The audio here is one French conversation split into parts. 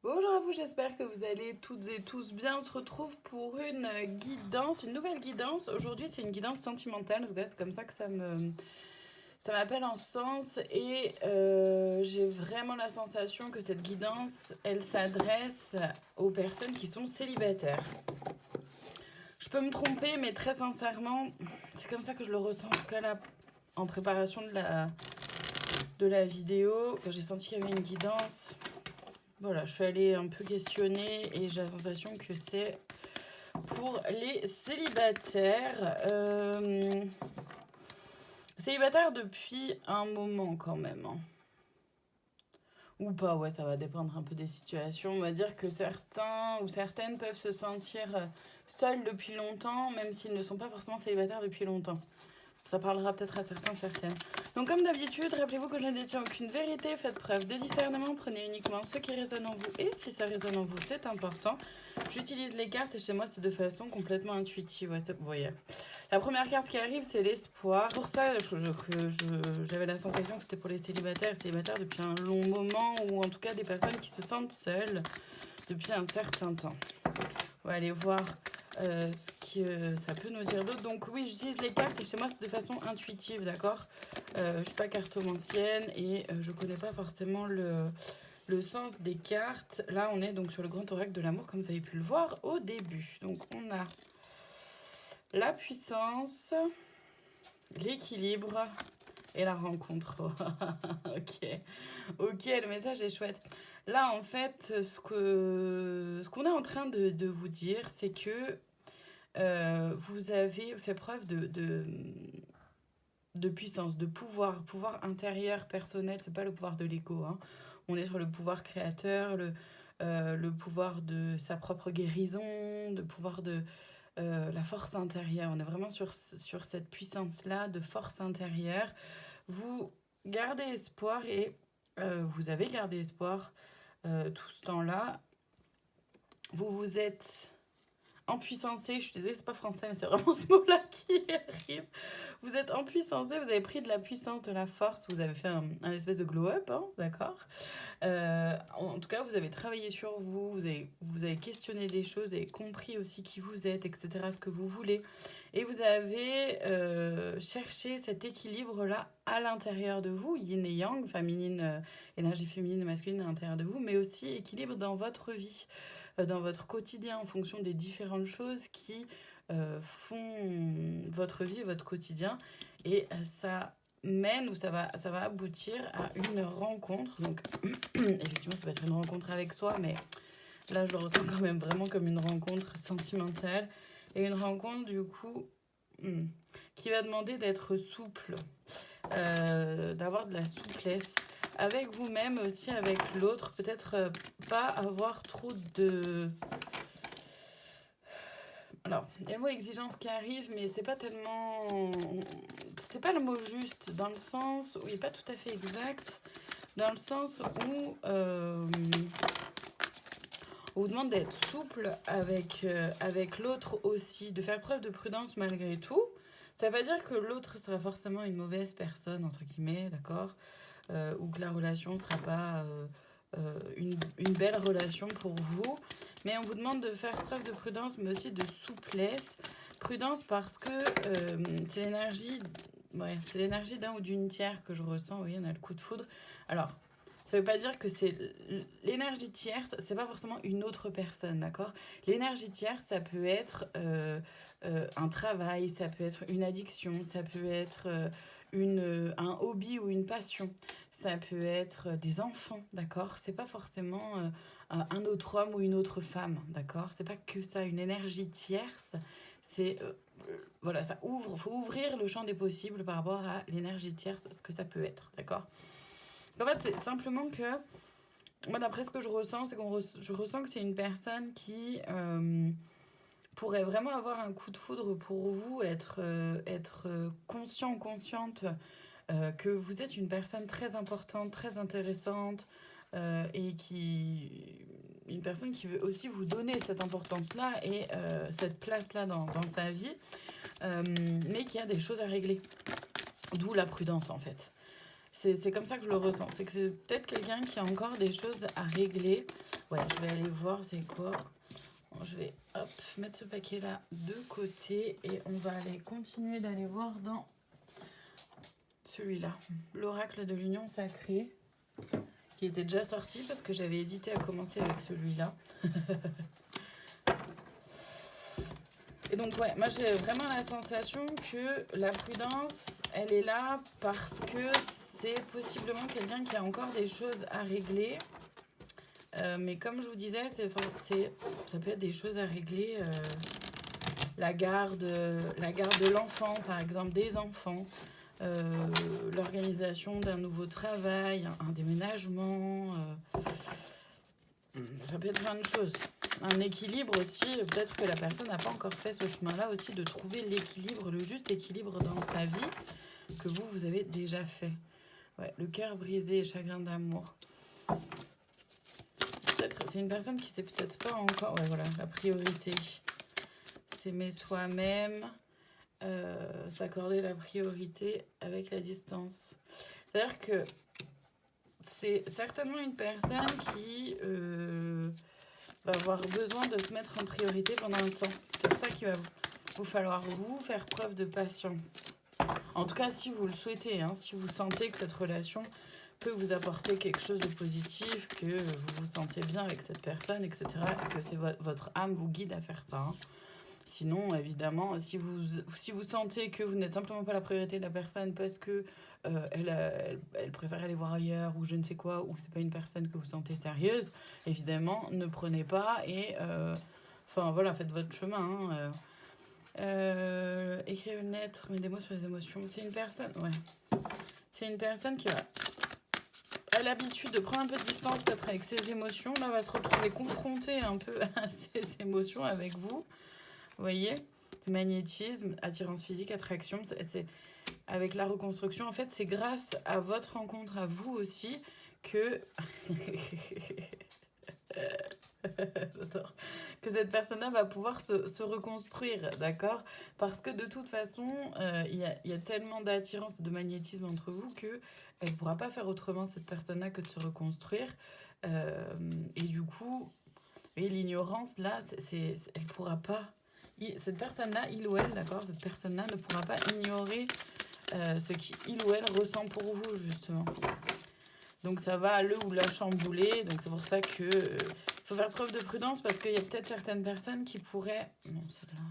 Bonjour à vous, j'espère que vous allez toutes et tous bien. On se retrouve pour une guidance, une nouvelle guidance. Aujourd'hui, c'est une guidance sentimentale. En tout cas, c'est comme ça que ça m'appelle en sens. Et j'ai vraiment la sensation que cette guidance, elle s'adresse aux personnes qui sont célibataires. Je peux me tromper, mais très sincèrement, c'est comme ça que je le ressens. En tout cas, là, en préparation de la vidéo, j'ai senti qu'il y avait une guidance. Voilà, je suis allée un peu questionner et j'ai la sensation que c'est pour les célibataires. Célibataires depuis un moment quand même, hein. Ou pas, ouais, ça va dépendre un peu des situations. On va dire que certains ou certaines peuvent se sentir seuls depuis longtemps, même s'ils ne sont pas forcément célibataires depuis longtemps. Ça parlera peut-être à certains, certaines. Donc comme d'habitude, rappelez-vous que je ne détiens aucune vérité, faites preuve de discernement, prenez uniquement ce qui résonne en vous et si ça résonne en vous, c'est important. J'utilise les cartes et chez moi c'est de façon complètement intuitive, ouais, vous voyez. La première carte qui arrive, c'est l'espoir. Pour ça, j'avais la sensation que c'était pour les célibataires depuis un long moment ou en tout cas des personnes qui se sentent seules depuis un certain temps. On va aller voir ce que ça peut nous dire d'autre. Donc oui, j'utilise les cartes et chez moi c'est de façon intuitive, d'accord. Je suis pas cartomancienne et je connais pas forcément le sens des cartes. Là, on est donc sur le grand oracle de l'amour, comme vous avez pu le voir au début. Donc on a la puissance, l'équilibre et la rencontre. Ok, le message est chouette. Là, en fait, ce qu'on est en train de vous dire, c'est que vous avez fait preuve de puissance, de pouvoir intérieur, personnel. C'est pas le pouvoir de l'ego, hein. On est sur le pouvoir créateur, le pouvoir de sa propre guérison, le pouvoir de la force intérieure. On est vraiment sur cette puissance-là de force intérieure. Vous gardez espoir et vous avez gardé espoir tout ce temps-là. Vous vous êtes empuissancé, je suis désolée, c'est pas français, mais c'est vraiment ce mot-là qui arrive. Vous êtes empuissancé, vous avez pris de la puissance, de la force, vous avez fait un espèce de glow-up, hein, d'accord. En tout cas, vous avez travaillé sur vous, vous avez questionné des choses, vous avez compris aussi qui vous êtes, etc., ce que vous voulez. Et vous avez cherché cet équilibre-là à l'intérieur de vous, yin et yang, féminine, énergie féminine et masculine à l'intérieur de vous, mais aussi équilibre dans votre vie, dans votre quotidien, en fonction des différentes choses qui font votre vie et votre quotidien. Et ça mène ou ça va aboutir à une rencontre. Donc, effectivement, ça va être une rencontre avec soi, mais là, je le ressens quand même vraiment comme une rencontre sentimentale. Et une rencontre, du coup, qui va demander d'être souple, d'avoir de la souplesse avec vous-même, aussi avec l'autre. Peut-être pas avoir trop de... Alors, il y a le mot exigence qui arrive, mais c'est pas tellement... C'est pas le mot juste, dans le sens où il n'est pas tout à fait exact, dans le sens où on vous demande d'être souple avec l'autre aussi, de faire preuve de prudence malgré tout. Ça ne veut pas dire que l'autre sera forcément une mauvaise personne, entre guillemets, d'accord, ou que la relation ne sera pas une belle relation pour vous. Mais on vous demande de faire preuve de prudence, mais aussi de souplesse. Prudence parce que c'est l'énergie... Ouais, c'est l'énergie d'un ou d'une tiers que je ressens. Oui, on a le coup de foudre. Alors, ça ne veut pas dire que c'est l'énergie tierce, c'est pas forcément une autre personne, d'accord. L'énergie tierce, ça peut être un travail, ça peut être une addiction, ça peut être un hobby ou une passion, ça peut être des enfants, d'accord. C'est pas forcément un autre homme ou une autre femme, d'accord. C'est pas que ça, une énergie tierce. C'est voilà, ça ouvre, faut ouvrir le champ des possibles par rapport à l'énergie tierce, ce que ça peut être, d'accord. En fait, c'est simplement que moi, d'après ce que je ressens, c'est je ressens que c'est une personne qui pourrait vraiment avoir un coup de foudre pour vous, être conscient, consciente que vous êtes une personne très importante, très intéressante et une personne qui veut aussi vous donner cette importance-là et cette place-là dans sa vie, mais qui a des choses à régler. D'où la prudence, en fait. C'est comme ça que je le ressens. C'est que c'est peut-être quelqu'un qui a encore des choses à régler Ouais, je vais aller voir, c'est quoi. Bon, je vais hop, mettre ce paquet-là de côté et on va aller continuer d'aller voir dans celui-là. L'oracle de l'union sacrée, qui était déjà sorti parce que j'avais hésité à commencer avec celui-là. Et donc, ouais, moi j'ai vraiment la sensation que la prudence, elle est là parce que c'est possiblement quelqu'un qui a encore des choses à régler. Mais comme je vous disais, ça peut être des choses à régler. La garde de l'enfant, par exemple, des enfants. L'organisation d'un nouveau travail, un déménagement. Ça peut être plein de choses. Un équilibre aussi, peut-être que la personne n'a pas encore fait ce chemin-là aussi de trouver l'équilibre, le juste équilibre dans sa vie que vous avez déjà fait. Ouais, le cœur brisé, chagrin d'amour. Peut-être, c'est une personne qui sait peut-être pas encore. Ouais, voilà, la priorité. S'aimer soi-même, s'accorder la priorité avec la distance. C'est-à-dire que c'est certainement une personne qui va avoir besoin de se mettre en priorité pendant un temps. C'est pour ça qu'il va vous falloir vous faire preuve de patience. En tout cas, si vous le souhaitez, hein, si vous sentez que cette relation peut vous apporter quelque chose de positif, que vous vous sentez bien avec cette personne, etc., et que c'est votre âme vous guide à faire ça. Hein. Sinon, évidemment, si vous sentez que vous n'êtes simplement pas la priorité de la personne parce que elle préfère aller voir ailleurs ou je ne sais quoi, ou c'est pas une personne que vous sentez sérieuse, évidemment, ne prenez pas et enfin voilà, faites votre chemin. Hein, écrire une lettre, mais des mots sur les émotions. C'est une personne, ouais. C'est une personne qui a l'habitude de prendre un peu de distance peut-être avec ses émotions. Là, va se retrouver confrontée un peu à ses émotions avec vous. Vous voyez, magnétisme, attirance physique, attraction, c'est avec la reconstruction. En fait, c'est grâce à votre rencontre à vous aussi que j'adore que cette personne-là va pouvoir se reconstruire, d'accord? Parce que de toute façon, il y a tellement d'attirance, de magnétisme entre vous que elle ne pourra pas faire autrement cette personne-là que de se reconstruire. Et du coup, et l'ignorance là, elle ne pourra pas. Cette personne-là, il ou elle, d'accord, cette personne-là ne pourra pas ignorer ce qu'il ou elle ressent pour vous, justement. Donc ça va le ou la chambouler. Donc c'est pour ça que faut faire preuve de prudence parce qu'il y a peut-être certaines personnes qui pourraient, non, celle-là,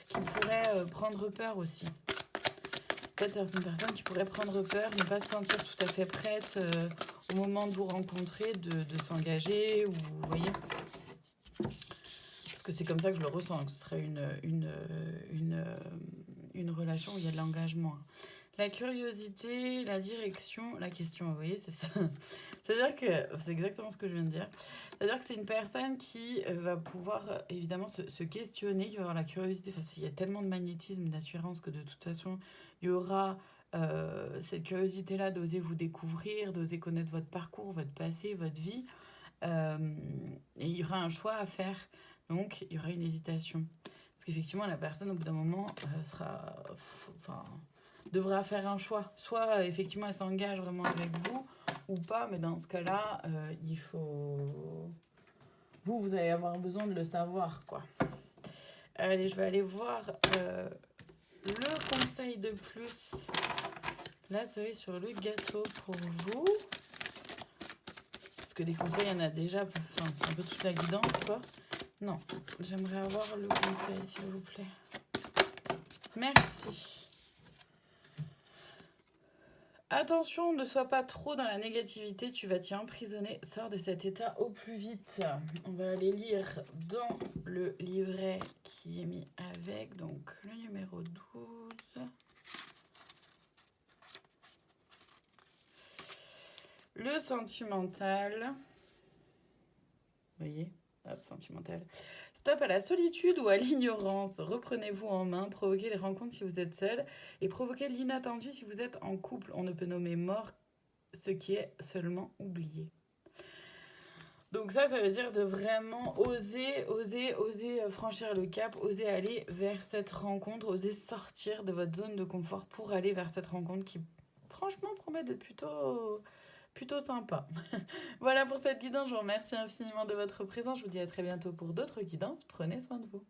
qui pourraient prendre peur aussi. Peut-être certaines personnes qui pourraient prendre peur, ne pas se sentir tout à fait prête au moment de vous rencontrer, de s'engager, ou vous voyez. Parce que c'est comme ça que je le ressens, hein, que ce serait une relation où il y a de l'engagement. La curiosité, la direction, la question, vous voyez, c'est ça. C'est-à-dire que, c'est exactement ce que je viens de dire, c'est-à-dire que c'est une personne qui va pouvoir évidemment se questionner, qui va avoir la curiosité, enfin, il y a tellement de magnétisme, d'assurance que de toute façon, il y aura cette curiosité-là d'oser vous découvrir, d'oser connaître votre parcours, votre passé, votre vie, et il y aura un choix à faire. Donc, il y aura une hésitation. Parce qu'effectivement, la personne, au bout d'un moment, devra faire un choix. Soit, effectivement, elle s'engage vraiment avec vous, ou pas. Mais dans ce cas-là, il faut... Vous allez avoir besoin de le savoir, quoi. Allez, je vais aller voir le conseil de plus. Là, ça va être sur le gâteau pour vous. Parce que des conseils, il y en a déjà. Enfin, c'est un peu toute la guidance, quoi. Non, j'aimerais avoir le conseil, s'il vous plaît. Merci. Attention, ne sois pas trop dans la négativité, tu vas t'y emprisonner. Sors de cet état au plus vite. On va aller lire dans le livret qui est mis avec, donc le numéro 12. Le sentimental. Vous voyez ? Hop, sentimental. Stop à la solitude ou à l'ignorance. Reprenez-vous en main, provoquez les rencontres si vous êtes seul et provoquez l'inattendu si vous êtes en couple. On ne peut nommer mort ce qui est seulement oublié. Donc ça veut dire de vraiment oser franchir le cap, oser aller vers cette rencontre, oser sortir de votre zone de confort pour aller vers cette rencontre qui, franchement, promet d'être plutôt sympa. Voilà pour cette guidance, je vous remercie infiniment de votre présence. Je vous dis à très bientôt pour d'autres guidances. Prenez soin de vous.